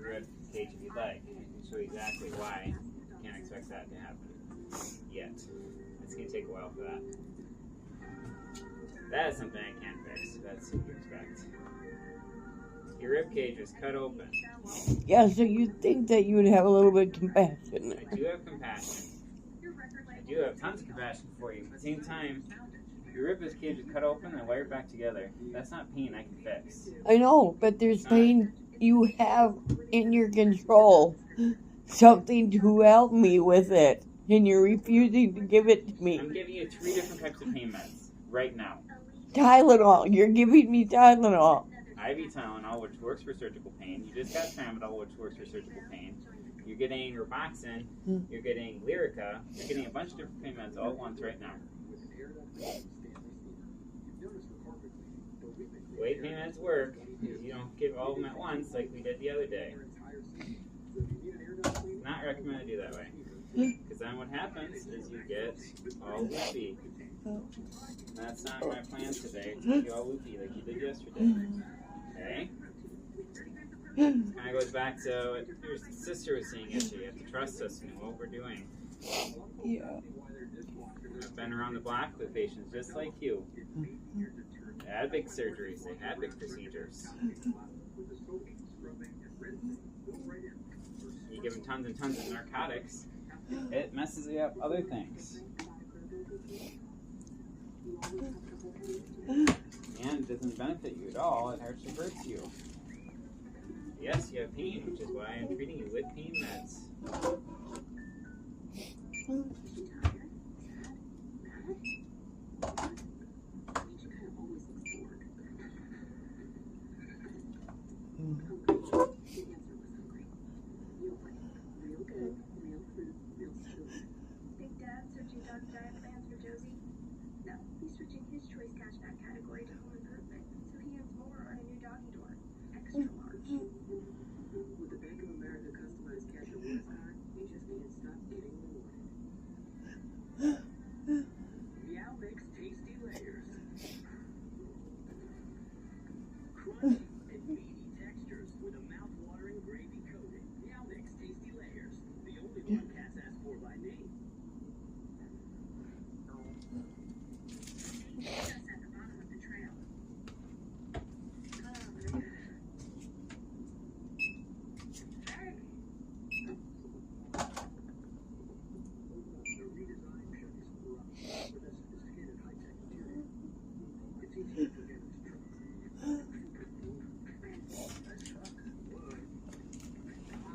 rib cage if you'd like. I can show you exactly why you can't expect that to happen yet. It's going to take a while for that. That is something I can't fix. That's what you expect. Your rib cage is cut open. Yeah, so you'd think that you would have a little bit of compassion. I do have compassion. I do have tons of compassion for you. At the same time, your rib cage is cut open and wired back together. That's not pain I can fix. I know, but there's pain you have in your control. Something to help me with it. And you're refusing to give it to me. I'm giving you 3 different types of pain meds right now. Tylenol. You're giving me Tylenol. IV Tylenol, which works for surgical pain. You just got Tramadol, which works for surgical pain. You're getting Roboxin. You're getting Lyrica. You're getting a bunch of different pain meds all at once right now. The way pain meds work is you don't give all of them at once like we did the other day. It's not recommended to do that way. Because then what happens is you get all loopy. That's not my plan today, to get you all loopy like you did yesterday. Okay? It kind of goes back to what your sister was saying yesterday. You have to trust us and know what we're doing. Yeah. I've been around the block with patients just like you. They had big surgeries. They had big procedures. You give them tons and tons of narcotics, it messes up other things. And it doesn't benefit you at all. It actually hurts you. Yes, you have pain, which is why I'm treating you with pain meds.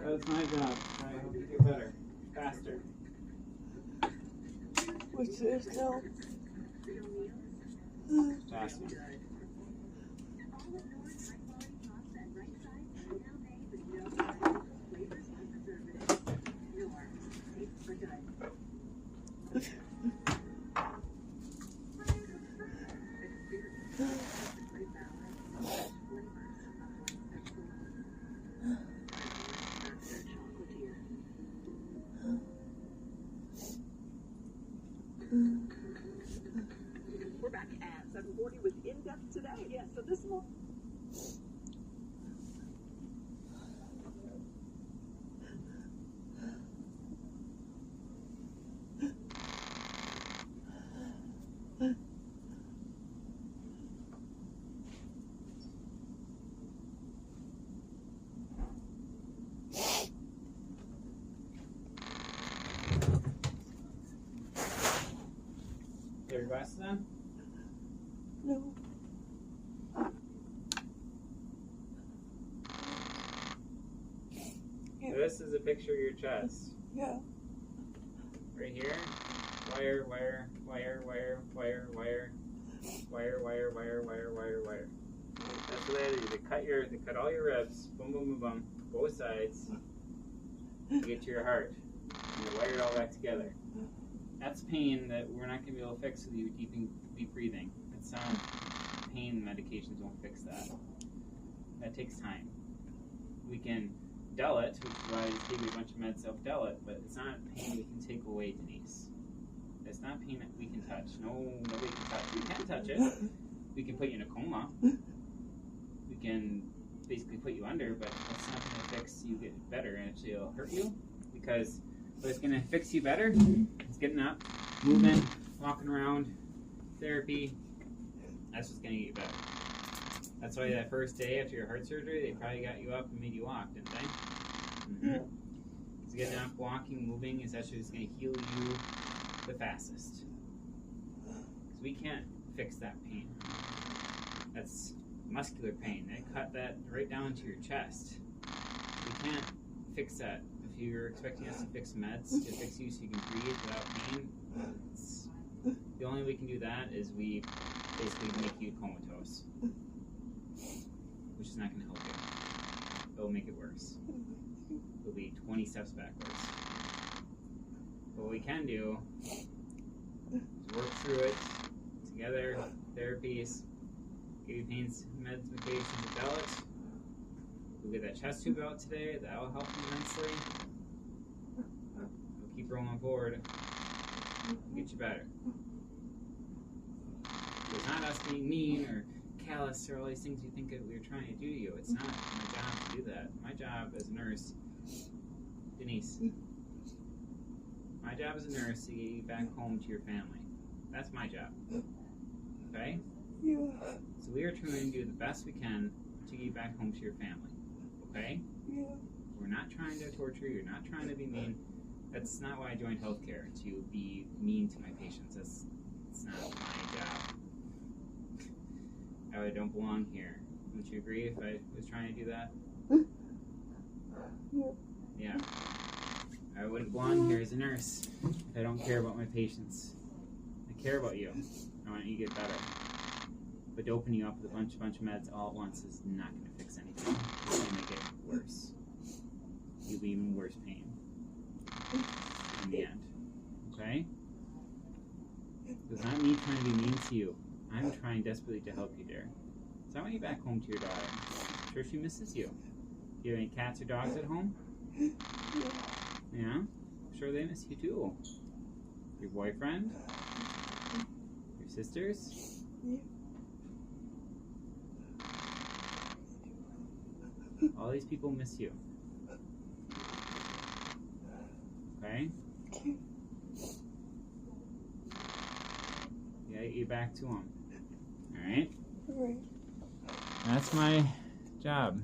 That's my job. I hope you get better. Faster. What's this now? Faster. We're back at 7:40 with In-Depth today. Yeah, so this will... Your glasses on? No. Yeah. This is a picture of your chest. Yeah. Right here. Wire, wire, wire, wire, wire, wire, wire, wire, wire, wire, wire, wire. That's what they do. They cut all your ribs. Boom, boom, boom, boom. Both sides. To get to your heart. And they wire it all back together. That's pain that we're not going to be able to fix with you deep breathing. It's not pain medications won't fix that. That takes time. We can dull it, which is why I just gave you a bunch of meds to help dull it, but it's not pain we can take away, Denise. It's not pain that we can touch. No, nobody can touch. We can touch it. We can put you in a coma. We can basically put you under, but it's not going to fix you get better. Actually, it'll hurt you because what's going to fix you better is getting up, moving, walking around, therapy. That's what's going to get you better. That's why that first day after your heart surgery, they probably got you up and made you walk, didn't they? Mm-hmm. Because getting up, walking, moving is actually what's going to heal you the fastest. Because we can't fix that pain. That's muscular pain. They cut that right down to your chest. We can't fix that. If you're expecting us to fix meds to fix you so you can breathe without pain, the only way we can do that is we basically make you comatose, which is not going to help you. It'll make it worse. It'll be 20 steps backwards. But what we can do is work through it together, therapies, give you pain meds, medications without it. We'll get that chest tube out today. That'll help you immensely. We'll keep rolling forward and get you better. It's not us being mean or callous or all these things you think that we're trying to do to you. It's not my job to do that. My job as a nurse, Denise, my job as a nurse is to get you back home to your family. That's my job. Okay? Yeah. So we are trying to do the best we can to get you back home to your family. Okay? Yeah. We're not trying to torture you. We're not trying to be mean. That's not why I joined healthcare, to be mean to my patients. That's not my job. I don't belong here. Would you agree if I was trying to do that? Yeah. Yeah. I wouldn't belong here as a nurse if I don't care about my patients. I care about you. I want you to get better. But doping you up with a bunch of meds all at once is not going to fix anything. It's going to make it worse. You'll be in worse pain in the end. Okay? It's not me trying to be mean to you. I'm trying desperately to help you, dear. So I want you back home to your daughter. I'm sure she misses you. Do you have any cats or dogs at home? Yeah? I'm sure they miss you too. Your boyfriend? Your sisters? All these people miss you. Okay? Yeah, get you back to them. Alright? Right. That's my job.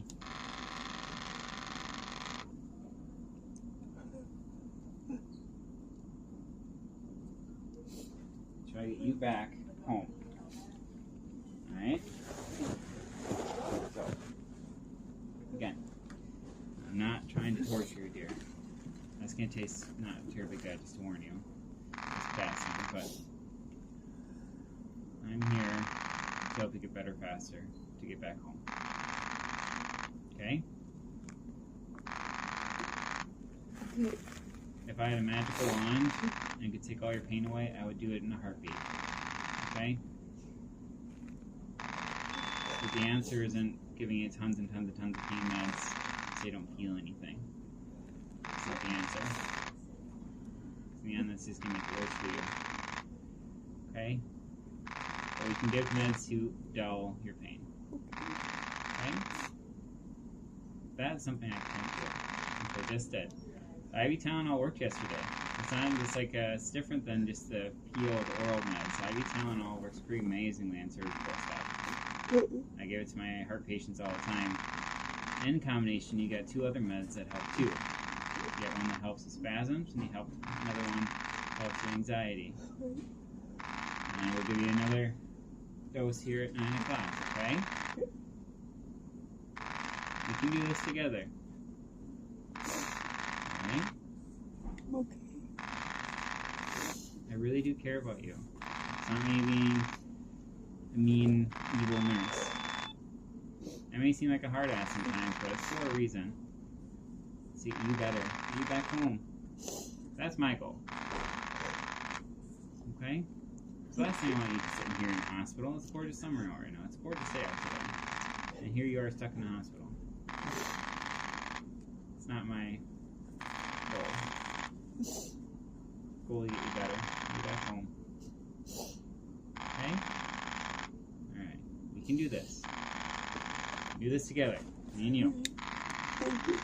Try to get you back home. Alright? So, again, I'm not trying to torture you, dear. That's going to taste not terribly good, just to warn you. It's passing, but I'm here to help you get better faster, to get back home. Okay? If I had a magical wand and could take all your pain away, I would do it in a heartbeat. Okay? But the answer isn't giving you tons and tons and tons of pain meds so you don't feel anything. That's not the answer. In the end, that's just going to make it worse for you. Okay? Or you can give meds to dull your pain. Okay? That's something I can do. Which I just did. IV Tylenol worked yesterday. It's not just like it's different than just the peeled oral meds. IV Tylenol works pretty amazingly in surgical stuff. I give it to my heart patients all the time. In combination, you got two other meds that help too. You get one that helps with spasms, and another one helps with anxiety. And we'll give you another dose here at 9 o'clock, okay? We can do this together. Alright? Okay. I really do care about you. It's not me being a mean, evil nurse. I may seem like a hard ass sometimes, but it's for a reason. See you better. Get you back home. That's my goal. Okay? So last thing I want you to sit here in the hospital. It's gorgeous summer right now. It's gorgeous day out today. And here you are stuck in the hospital. It's not my goal. Goal to get you better. Get you back home. Okay? Alright. We can do this. Do this together. Me and you. Thank you.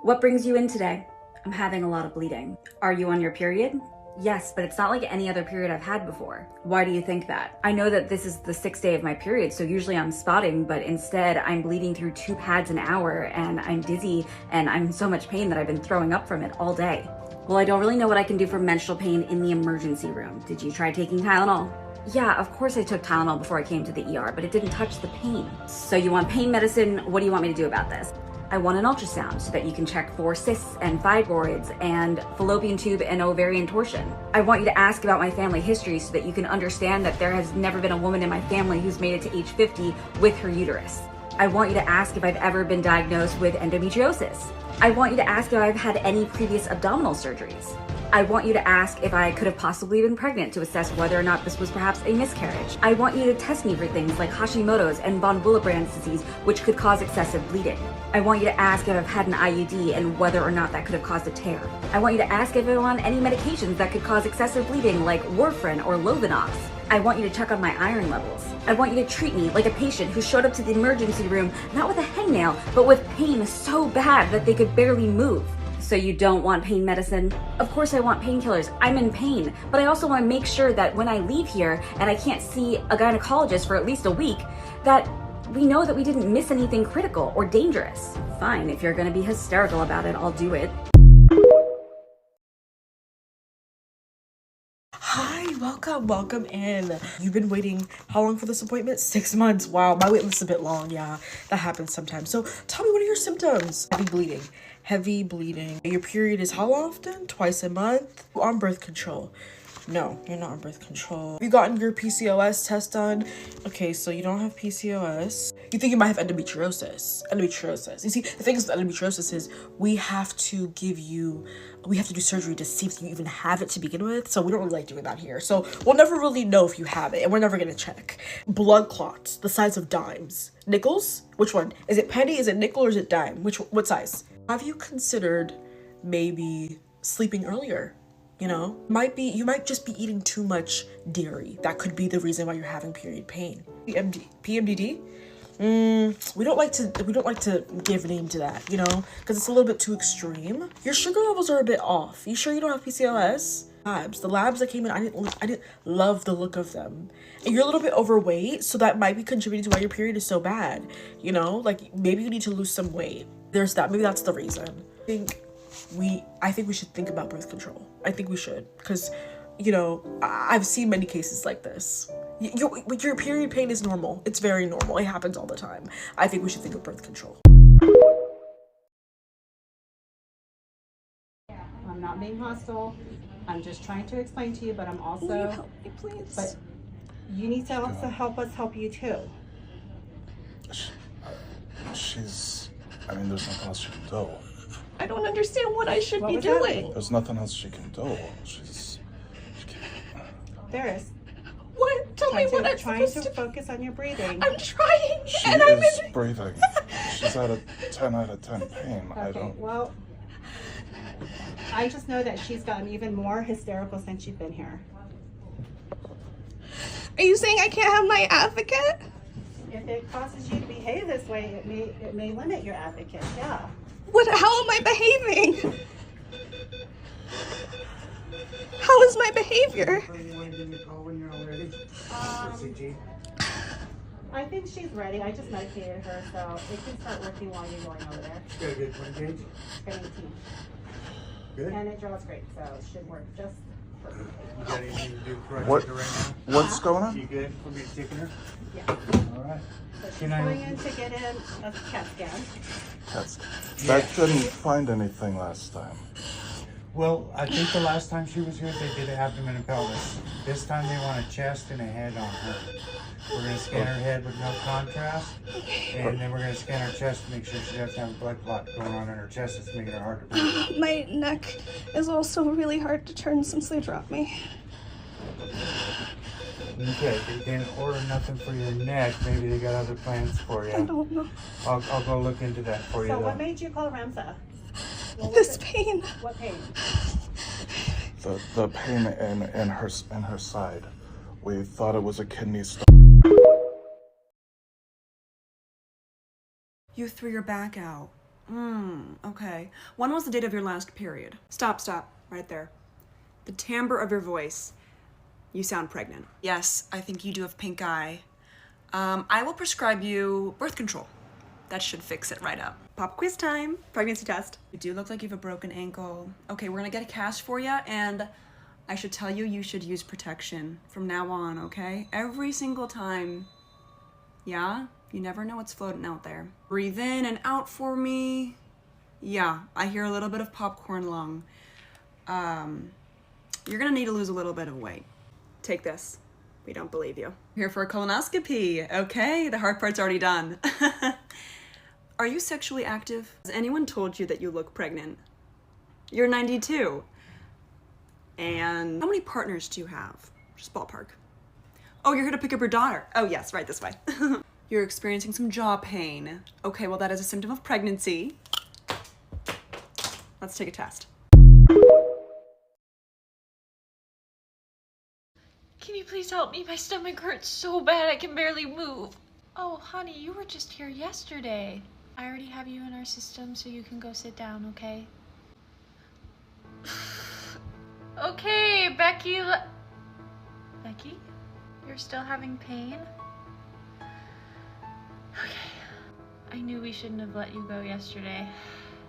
What brings you in today? I'm having a lot of bleeding. Are you on your period? Yes, but it's not like any other period I've had before. Why do you think that? I know that this is the 6th day of my period, so usually I'm spotting, but instead I'm bleeding through 2 pads an hour and I'm dizzy and I'm in so much pain that I've been throwing up from it all day. Well, I don't really know what I can do for menstrual pain in the emergency room. Did you try taking Tylenol? Yeah, of course I took Tylenol before I came to the ER, but it didn't touch the pain. So you want pain medicine? What do you want me to do about this? I want an ultrasound so that you can check for cysts and fibroids and fallopian tube and ovarian torsion. I want you to ask about my family history so that you can understand that there has never been a woman in my family who's made it to age 50 with her uterus. I want you to ask if I've ever been diagnosed with endometriosis. I want you to ask if I've had any previous abdominal surgeries. I want you to ask if I could have possibly been pregnant to assess whether or not this was perhaps a miscarriage. I want you to test me for things like Hashimoto's and von Willebrand's disease, which could cause excessive bleeding. I want you to ask if I've had an IUD and whether or not that could have caused a tear. I want you to ask if I'm on any medications that could cause excessive bleeding like warfarin or Lovenox. I want you to check on my iron levels. I want you to treat me like a patient who showed up to the emergency room not with a hangnail, but with pain so bad that they could barely move. So you don't want pain medicine? Of course I want painkillers. I'm in pain. But I also want to make sure that when I leave here and I can't see a gynecologist for at least a week, that we know that we didn't miss anything critical or dangerous. Fine, if you're going to be hysterical about it, I'll do it. Hi, welcome in. You've been waiting how long for this appointment? 6 months. Wow, my wait list is a bit long. Yeah, that happens sometimes. So tell me, what are your symptoms? Heavy bleeding. Your period is how often? Twice a month? On birth control? No, you're not on birth control. Have you gotten your PCOS test done? Okay, so you don't have PCOS. You think you might have endometriosis. You see, the thing is with endometriosis is we have to do surgery to see if you even have it to begin with. So we don't really like doing that here. So we'll never really know if you have it, and we're never gonna check. Blood clots, the size of dimes. Nickels? Which one? Is it penny, is it nickel, or is it dime? What size? Have you considered maybe sleeping earlier? You know, you might just be eating too much dairy. That could be the reason why you're having period pain. PMDD? We don't like to give a name to that, you know, because it's a little bit too extreme. Your sugar levels are a bit off. You sure you don't have PCOS? The labs that came in, I didn't love the look of them. And you're a little bit overweight, so that might be contributing to why your period is so bad. You know, like maybe you need to lose some weight. There's that. Maybe that's the reason. I think we should think about birth control. I think we should, because, you know, I've seen many cases like this. Your period pain is normal. It's very normal. It happens all the time. I think we should think of birth control. I'm not being hostile. I'm just trying to explain to you, but I'm also. Will you help me, please? But you need to also help us help you too. I mean, there's nothing else she can do. I don't understand what I should be doing. There's nothing else she can do. She can't. There is. What? Tell me what I'm trying supposed to focus on your breathing. I'm trying, She and I'm is breathing. She's at a 10 out of 10 pain. Okay, well, I just know that she's gotten even more hysterical since you've been here. Are you saying I can't have my advocate? If it causes you to behave this way, it may limit your advocate. Yeah. How am I behaving? How is my behavior? I think she's ready. I just medicated her, so it can start working while you're going over there. Got a good one gauge. 18. Good. And it draws great, so it should work just perfectly. You got anything to do for What? her right What's going now? on? You good for me to take her? Yeah. All right. So she's Can I- going in to get in a CAT scan. That didn't find anything last time. Well, I think the last time she was here, they did abdomen and pelvis. This time they want a chest and a head on her. We're going to scan her head with no contrast, and then we're going to scan her chest to make sure she doesn't have a blood clot going on in her chest that's making her hard to breathe. My neck is also really hard to turn since they dropped me. Okay, they didn't order nothing for your neck. Maybe they got other plans for I you. don't know. I'll go look into that for you, So though. what made you call Ramsa? What was This it? pain. What pain? The pain in her side. We thought it was a kidney stone. You threw your back out. Okay. When was the date of your last period? Stop, right there. The timbre of your voice. You sound pregnant. Yes, I think you do have pink eye. I will prescribe you birth control. That should fix it right up. Pop quiz time. Pregnancy test. You do look like you have a broken ankle. Okay, we're gonna get a cast for you, and I should tell you, you should use protection from now on, okay? Every single time. Yeah? You never know what's floating out there. Breathe in and out for me. Yeah, I hear a little bit of popcorn lung. You're gonna need to lose a little bit of weight. Take this. We don't believe you. Here for a colonoscopy. Okay, the hard part's already done. Are you sexually active? Has anyone told you that you look pregnant? You're 92. And how many partners do you have? Just ballpark. Oh, you're here to pick up your daughter. Oh yes, right this way. You're experiencing some jaw pain. Okay, well that is a symptom of pregnancy. Let's take a test. Can you please help me? My stomach hurts so bad I can barely move. Oh, honey, you were just here yesterday. I already have you in our system, so you can go sit down, okay? Okay, Becky. Becky? You're still having pain? Okay. I knew we shouldn't have let you go yesterday.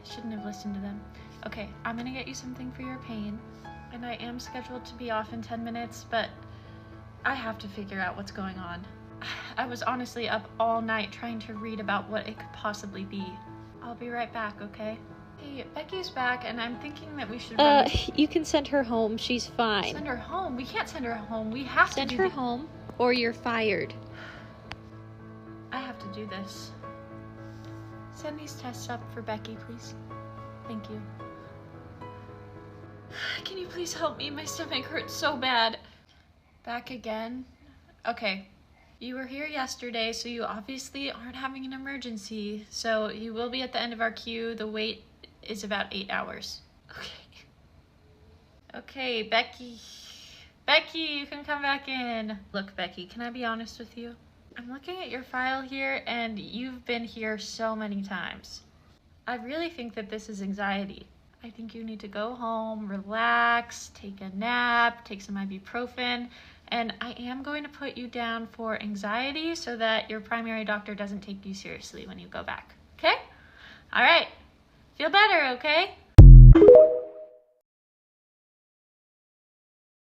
Shouldn't have listened to them. Okay, I'm gonna get you something for your pain. And I am scheduled to be off in 10 minutes, but I have to figure out what's going on. I was honestly up all night trying to read about what it could possibly be. I'll be right back, okay? Hey, Becky's back, and I'm thinking that we should you can send her home. She's fine. Send her home? We can't send her home. We have Send to her home, or you're fired. I have to do this. Send these tests up for Becky, please. Thank you. Can you please help me? My stomach hurts so bad. Back again? Okay. You were here yesterday, so you obviously aren't having an emergency. So you will be at the end of our queue. The wait is about 8 hours. Okay. Okay, Becky. Becky, you can come back in. Look, Becky, can I be honest with you? I'm looking at your file here, and you've been here so many times. I really think that this is anxiety. I think you need to go home, relax, take a nap, take some ibuprofen, and I am going to put you down for anxiety so that your primary doctor doesn't take you seriously when you go back. Okay? All right. Feel better, okay?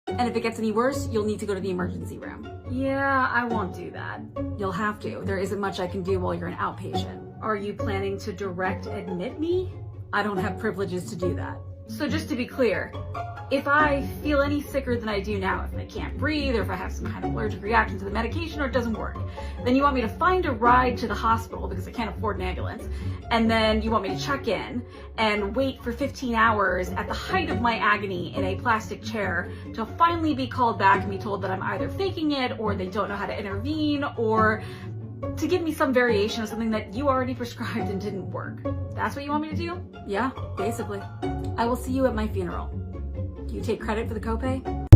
And if it gets any worse, you'll need to go to the emergency room. Yeah, I won't do that. You'll have to. There isn't much I can do while you're an outpatient. Are you planning to direct admit me? I don't have privileges to do that. So just to be clear, if I feel any sicker than I do now, if I can't breathe, or if I have some kind of allergic reaction to the medication or it doesn't work, then you want me to find a ride to the hospital because I can't afford an ambulance, and then you want me to check in and wait for 15 hours at the height of my agony in a plastic chair to finally be called back and be told that I'm either faking it or they don't know how to intervene, or to give me some variation of something that you already prescribed and didn't work. That's what you want me to do? Yeah, basically. I will see you at my funeral. Do you take credit for the copay?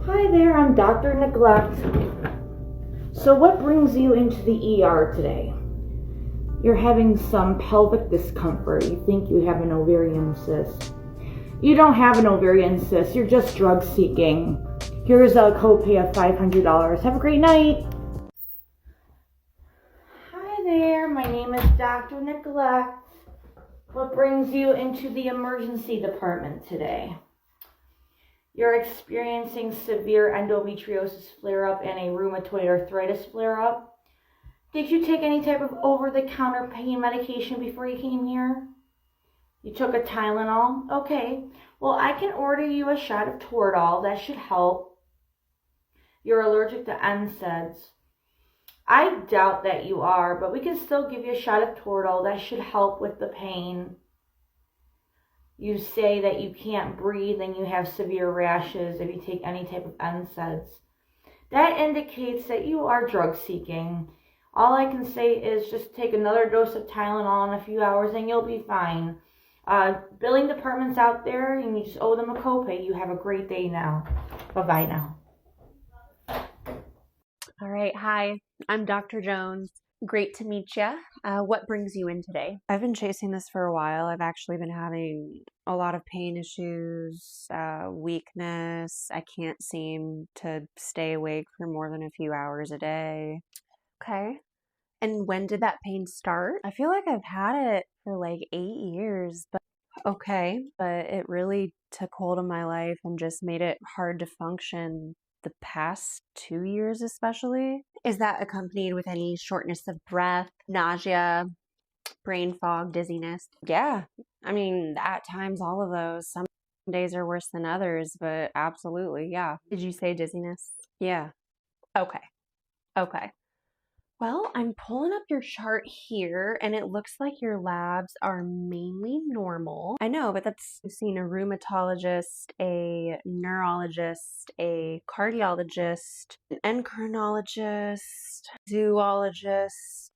Hi there, I'm Dr. Neglect. So what brings you into the ER today? You're having some pelvic discomfort. You think you have an ovarian cyst. You don't have an ovarian cyst, you're just drug seeking. Here's a copay of $500. Have a great night. Hi there, my name is Dr. Neglect. What brings you into the emergency department today? You're experiencing severe endometriosis flare-up and a rheumatoid arthritis flare-up. Did you take any type of over-the-counter pain medication before you came here? You took a Tylenol? Okay. Well, I can order you a shot of Toradol. That should help. You're allergic to NSAIDs. I doubt that you are, but we can still give you a shot of Toradol. That should help with the pain. You say that you can't breathe and you have severe rashes if you take any type of NSAIDs. That indicates that you are drug seeking. All I can say is just take another dose of Tylenol in a few hours and you'll be fine. Billing department's out there and you just owe them a copay. You have a great day now. Bye-bye now. All right. Hi, I'm Dr. Jones. Great to meet you. What brings you in today? I've been chasing this for a while. I've actually been having a lot of pain issues, weakness. I can't seem to stay awake for more than a few hours a day. Okay. And when did that pain start? I feel like I've had it for like 8 years, but it really took hold of my life and just made it hard to function the past 2 years especially. Is that accompanied with any shortness of breath, nausea, brain fog, dizziness? Yeah. I mean, at times all of those. Some days are worse than others, but absolutely, yeah. Did you say dizziness? Yeah. Okay. Well, I'm pulling up your chart here, and it looks like your labs are mainly normal. I know, but that's seen a rheumatologist, a neurologist, a cardiologist, an endocrinologist, zoologist.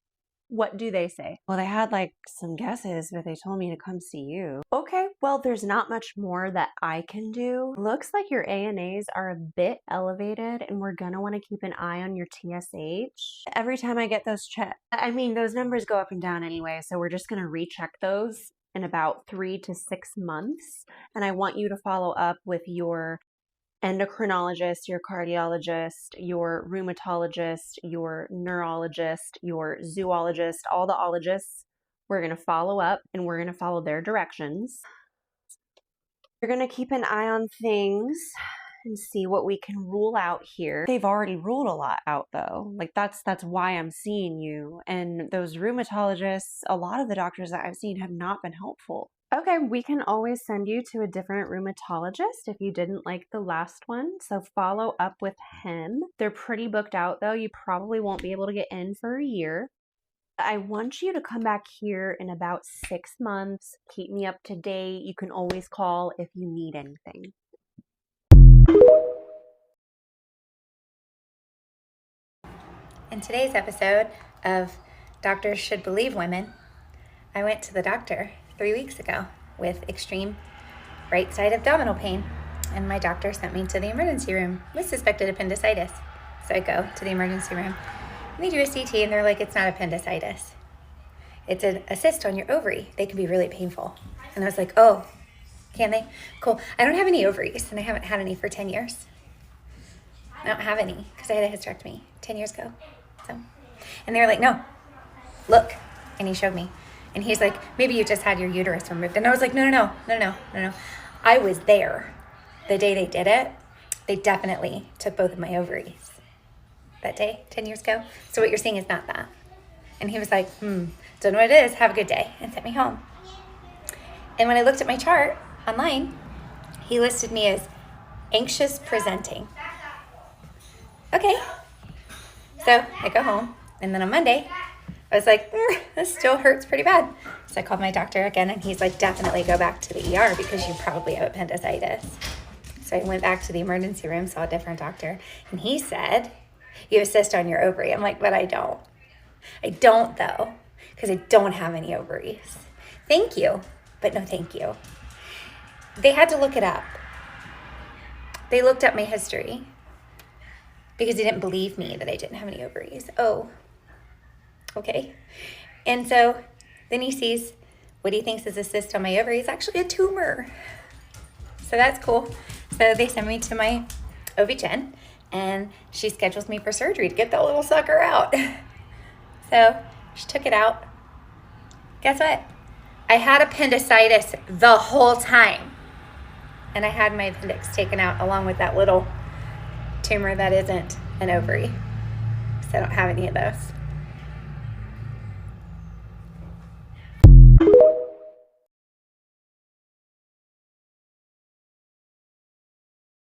What do they say? Well, they had like some guesses, but they told me to come see you. Okay, well, there's not much more that I can do. Looks like your ANAs are a bit elevated, and we're gonna want to keep an eye on your TSH. Every time I get those checked, those numbers go up and down anyway, so we're just gonna recheck those in about 3 to 6 months. And I want you to follow up with your endocrinologist, your cardiologist, your rheumatologist, your neurologist, your zoologist, all the ologists. We're going to follow up and we're going to follow their directions. We're going to keep an eye on things and see what we can rule out here. They've already ruled a lot out though. Like that's why I'm seeing you. And those rheumatologists, a lot of the doctors that I've seen have not been helpful. Okay, we can always send you to a different rheumatologist if you didn't like the last one, so follow up with him. They're pretty booked out though. You probably won't be able to get in for a year. I want you to come back here in about 6 months. Keep me up to date. You can always call if you need anything. In today's episode of Doctors Should Believe Women, I went to the doctor 3 weeks ago with extreme right side abdominal pain, and my doctor sent me to the emergency room with suspected appendicitis. So I go to the emergency room, and they do a CT, and they're like, it's not appendicitis. It's a cyst on your ovary. They can be really painful. And I was like, oh, can they? Cool. I don't have any ovaries, and I haven't had any for 10 years. I don't have any because I had a hysterectomy 10 years ago. And they were like, no, look. And he showed me. And he's like, maybe you just had your uterus removed. And I was like, no. I was there the day they did it. They definitely took both of my ovaries that day, 10 years ago. So what you're seeing is not that. And he was like, don't know what it is. Have a good day. And sent me home. And when I looked at my chart online, he listed me as anxious presenting. Okay. So I go home. And then on Monday, I was like, this still hurts pretty bad. So I called my doctor again, and he's like, definitely go back to the ER because you probably have appendicitis. So I went back to the emergency room, saw a different doctor, and he said, you have a cyst on your ovary. I'm like, but I don't. I don't, though, because I don't have any ovaries. Thank you, but no thank you. They had to look it up. They looked up my history because they didn't believe me that I didn't have any ovaries. Oh. Okay. And so then he sees what he thinks is a cyst on my ovary is actually a tumor. So that's cool. So they send me to my OB-GYN, and she schedules me for surgery to get that little sucker out. So she took it out. Guess what? I had appendicitis the whole time. And I had my appendix taken out along with that little tumor that isn't an ovary. So I don't have any of those.